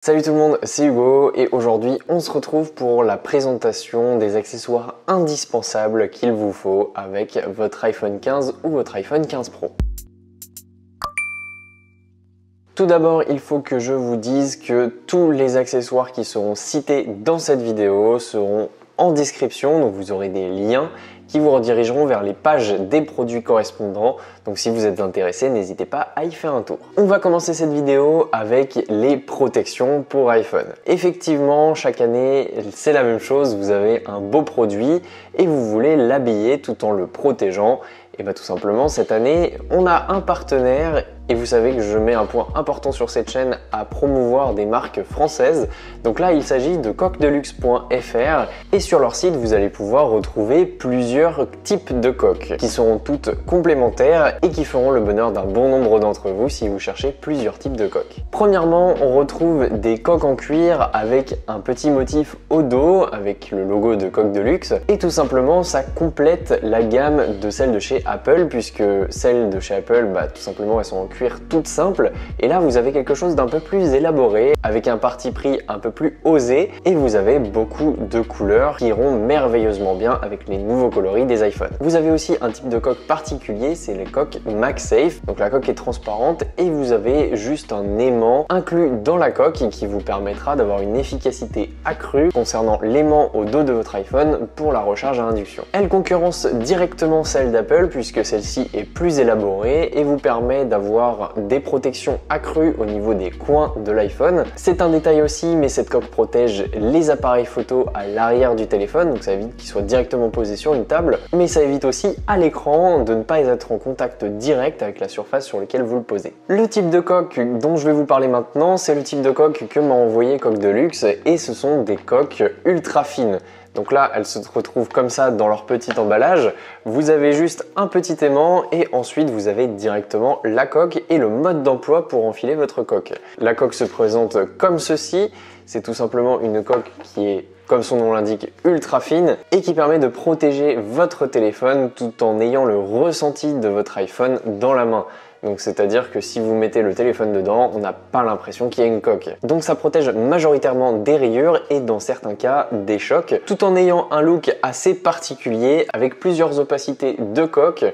Salut tout le monde, c'est Hugo et aujourd'hui on se retrouve pour la présentation des accessoires indispensables qu'il vous faut avec votre iPhone 15 ou votre iPhone 15 Pro. Tout d'abord, il faut que je vous dise que tous les accessoires qui seront cités dans cette vidéo seront en description, donc vous aurez des liens qui vous redirigeront vers les pages des produits correspondants. Donc si vous êtes intéressé, n'hésitez pas à y faire un tour. On va commencer cette vidéo avec les protections pour iPhone. Effectivement, chaque année, c'est la même chose. Vous avez un beau produit et vous voulez l'habiller tout en le protégeant. Et bien tout simplement, cette année, on a un partenaire et vous savez que je mets un point important sur cette chaîne à promouvoir des marques françaises. Donc là, il s'agit de coquedeluxe.fr et sur leur site, vous allez pouvoir retrouver plusieurs types de coques qui seront toutes complémentaires et qui feront le bonheur d'un bon nombre d'entre vous si vous cherchez plusieurs types de coques. Premièrement, on retrouve des coques en cuir avec un petit motif au dos avec le logo de Coque de Luxe et tout simplement, ça complète la gamme de celles de chez Apple puisque celles de chez Apple, tout simplement, elles sont en cuir toute simple et là vous avez quelque chose d'un peu plus élaboré avec un parti pris un peu plus osé et vous avez beaucoup de couleurs qui iront merveilleusement bien avec les nouveaux coloris des iPhones. Vous avez aussi un type de coque particulier, c'est les coques MagSafe. Donc la coque est transparente et vous avez juste un aimant inclus dans la coque qui vous permettra d'avoir une efficacité accrue concernant l'aimant au dos de votre iPhone pour la recharge à induction. Elle concurrence directement celle d'Apple puisque celle-ci est plus élaborée et vous permet d'avoir des protections accrues au niveau des coins de l'iPhone. C'est un détail aussi, mais cette coque protège les appareils photo à l'arrière du téléphone, donc ça évite qu'ils soient directement posés sur une table, mais ça évite aussi à l'écran de ne pas être en contact direct avec la surface sur laquelle vous le posez. Le type de coque dont je vais vous parler maintenant, c'est le type de coque que m'a envoyé Coque de Luxe et ce sont des coques ultra fines. Donc là, elles se retrouvent comme ça dans leur petit emballage. Vous avez juste un petit aimant et ensuite vous avez directement la coque et le mode d'emploi pour enfiler votre coque. La coque se présente comme ceci. C'est tout simplement une coque qui est, comme son nom l'indique, ultra fine et qui permet de protéger votre téléphone tout en ayant le ressenti de votre iPhone dans la main. Donc c'est-à-dire que si vous mettez le téléphone dedans, on n'a pas l'impression qu'il y a une coque. Donc ça protège majoritairement des rayures et dans certains cas des chocs, tout en ayant un look assez particulier avec plusieurs opacités de coque.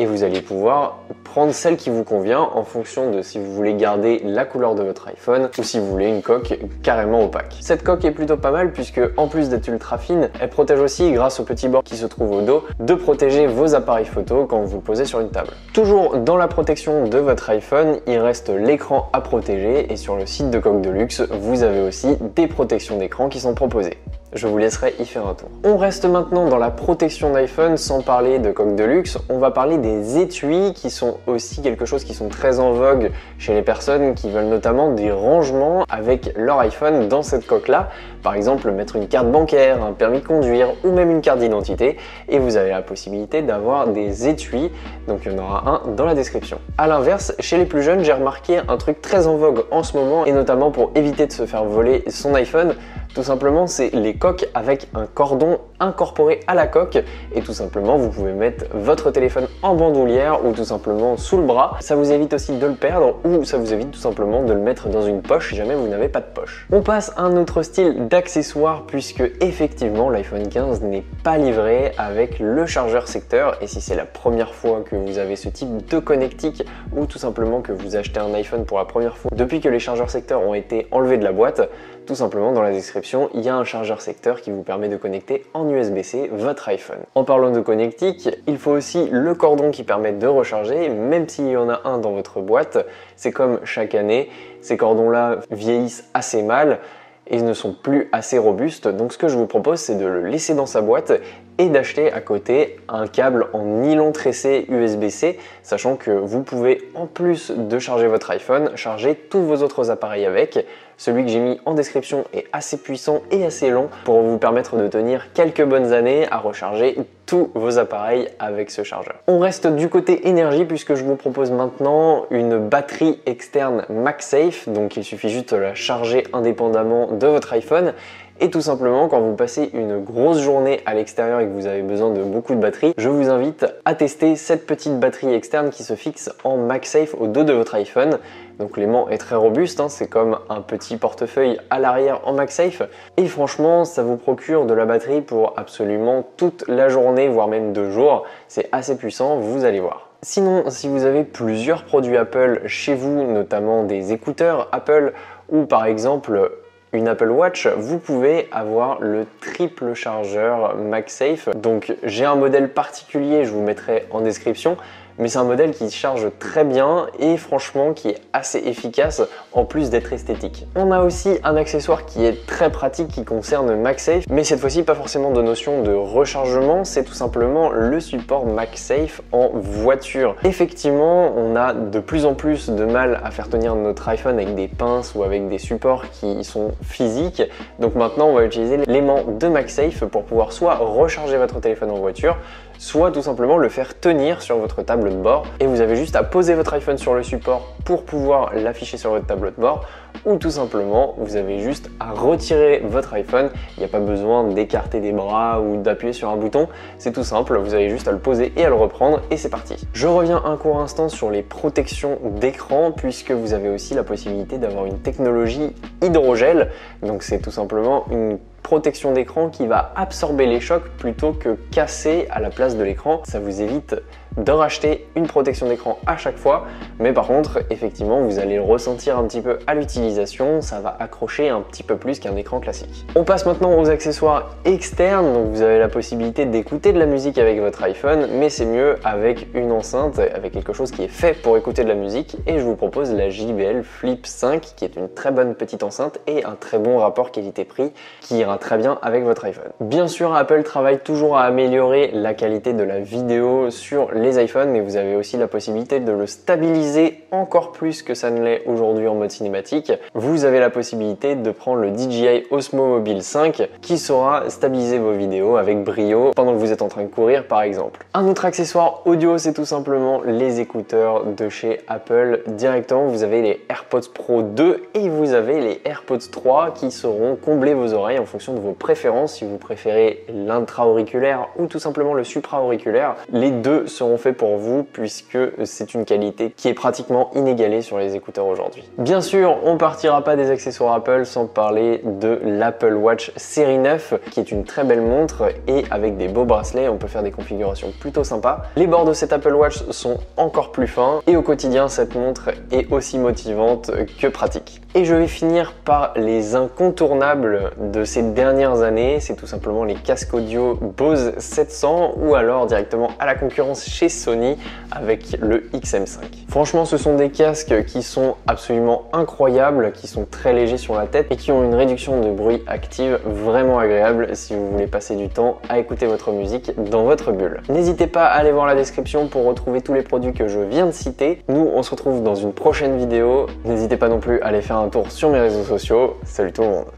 Et vous allez pouvoir prendre celle qui vous convient en fonction de si vous voulez garder la couleur de votre iPhone ou si vous voulez une coque carrément opaque. Cette coque est plutôt pas mal puisque en plus d'être ultra fine, elle protège aussi grâce au petit bord qui se trouve au dos de protéger vos appareils photo quand vous le posez sur une table. Toujours dans la protection de votre iPhone, il reste l'écran à protéger et sur le site de Coque de Luxe, vous avez aussi des protections d'écran qui sont proposées. Je vous laisserai y faire un tour. On reste maintenant dans la protection d'iPhone sans parler de Coque de Luxe. On va parler des étuis qui sont aussi quelque chose qui sont très en vogue chez les personnes qui veulent notamment des rangements avec leur iPhone dans cette coque-là. Par exemple, mettre une carte bancaire, un permis de conduire ou même une carte d'identité. Et vous avez la possibilité d'avoir des étuis. Donc il y en aura un dans la description. A l'inverse, chez les plus jeunes, j'ai remarqué un truc très en vogue en ce moment et notamment pour éviter de se faire voler son iPhone. Tout simplement, c'est les coques avec un cordon incorporé à la coque et tout simplement, vous pouvez mettre votre téléphone en bandoulière ou tout simplement sous le bras. Ça vous évite aussi de le perdre ou ça vous évite tout simplement de le mettre dans une poche si jamais vous n'avez pas de poche. On passe à un autre style d'accessoires puisque effectivement, l'iPhone 15 n'est pas livré avec le chargeur secteur et si c'est la première fois que vous avez ce type de connectique ou tout simplement que vous achetez un iPhone pour la première fois depuis que les chargeurs secteur ont été enlevés de la boîte, tout simplement dans la description, il y a un chargeur secteur qui vous permet de connecter en USB-C votre iPhone. En parlant de connectique, il faut aussi le cordon qui permet de recharger, même s'il y en a un dans votre boîte. C'est comme chaque année, ces cordons-là vieillissent assez mal et ne sont plus assez robustes. Donc ce que je vous propose, c'est de le laisser dans sa boîte et d'acheter à côté un câble en nylon tressé USB-C, sachant que vous pouvez, en plus de charger votre iPhone, charger tous vos autres appareils avec. Celui que j'ai mis en description est assez puissant et assez long pour vous permettre de tenir quelques bonnes années à recharger tous vos appareils avec ce chargeur. On reste du côté énergie puisque je vous propose maintenant une batterie externe MagSafe, donc il suffit juste de la charger indépendamment de votre iPhone. Et tout simplement, quand vous passez une grosse journée à l'extérieur et que vous avez besoin de beaucoup de batterie, je vous invite à tester cette petite batterie externe qui se fixe en MagSafe au dos de votre iPhone. Donc l'aimant est très robuste, hein, c'est comme un petit portefeuille à l'arrière en MagSafe. Et franchement, ça vous procure de la batterie pour absolument toute la journée, voire même 2 jours. C'est assez puissant, vous allez voir. Sinon, si vous avez plusieurs produits Apple chez vous, notamment des écouteurs Apple ou par exemple une Apple Watch, vous pouvez avoir le triple chargeur MagSafe. Donc j'ai un modèle particulier, je vous mettrai en description, mais c'est un modèle qui charge très bien et franchement qui est assez efficace en plus d'être esthétique. On a aussi un accessoire qui est très pratique qui concerne MagSafe, mais cette fois-ci pas forcément de notion de rechargement, c'est tout simplement le support MagSafe en voiture. Effectivement, on a de plus en plus de mal à faire tenir notre iPhone avec des pinces ou avec des supports qui sont physiques. Donc maintenant, on va utiliser l'aimant de MagSafe pour pouvoir soit recharger votre téléphone en voiture, soit tout simplement le faire tenir sur votre table de bord. Et vous avez juste à poser votre iPhone sur le support pour pouvoir l'afficher sur votre tableau de bord, ou tout simplement vous avez juste à retirer votre iPhone. Il n'y a pas besoin d'écarter des bras ou d'appuyer sur un bouton, c'est tout simple, vous avez juste à le poser et à le reprendre et c'est parti. Je reviens un court instant sur les protections d'écran puisque vous avez aussi la possibilité d'avoir une technologie hydrogel. Donc c'est tout simplement une protection d'écran qui va absorber les chocs plutôt que casser à la place de l'écran. Ça vous évite de racheter une protection d'écran à chaque fois, mais par contre effectivement vous allez le ressentir un petit peu à l'utilisation, ça va accrocher un petit peu plus qu'un écran classique. On passe maintenant aux accessoires externes. Donc vous avez la possibilité d'écouter de la musique avec votre iPhone, mais c'est mieux avec une enceinte, avec quelque chose qui est fait pour écouter de la musique, et je vous propose la JBL Flip 5 qui est une très bonne petite enceinte et un très bon rapport qualité-prix qui ira très bien avec votre iPhone. Bien sûr, Apple travaille toujours à améliorer la qualité de la vidéo sur les iPhones, mais vous avez aussi la possibilité de le stabiliser encore plus que ça ne l'est aujourd'hui en mode cinématique. Vous avez la possibilité de prendre le DJI Osmo Mobile 5 qui saura stabiliser vos vidéos avec brio pendant que vous êtes en train de courir par exemple. Un autre accessoire audio, c'est tout simplement les écouteurs de chez Apple directement. Vous avez les AirPods Pro 2 et vous avez les AirPods 3 qui sauront combler vos oreilles en fonction de vos préférences. Si vous préférez l'intra-auriculaire ou tout simplement le supra-auriculaire, les deux seront faits pour vous puisque c'est une qualité qui est pratiquement inégalée sur les écouteurs aujourd'hui. Bien sûr, on partira pas des accessoires Apple sans parler de l'Apple Watch série 9 qui est une très belle montre et avec des beaux bracelets, on peut faire des configurations plutôt sympas. Les bords de cette Apple Watch sont encore plus fins et au quotidien, cette montre est aussi motivante que pratique. Et je vais finir par les incontournables de ces dernières années, c'est tout simplement les casques audio Bose 700 ou alors directement à la concurrence chez Sony avec le XM5. Franchement, ce sont des casques qui sont absolument incroyables, qui sont très légers sur la tête et qui ont une réduction de bruit active vraiment agréable si vous voulez passer du temps à écouter votre musique dans votre bulle. N'hésitez pas à aller voir la description pour retrouver tous les produits que je viens de citer. Nous, on se retrouve dans une prochaine vidéo. N'hésitez pas non plus à aller faire un tour sur mes réseaux sociaux. Salut tout le monde!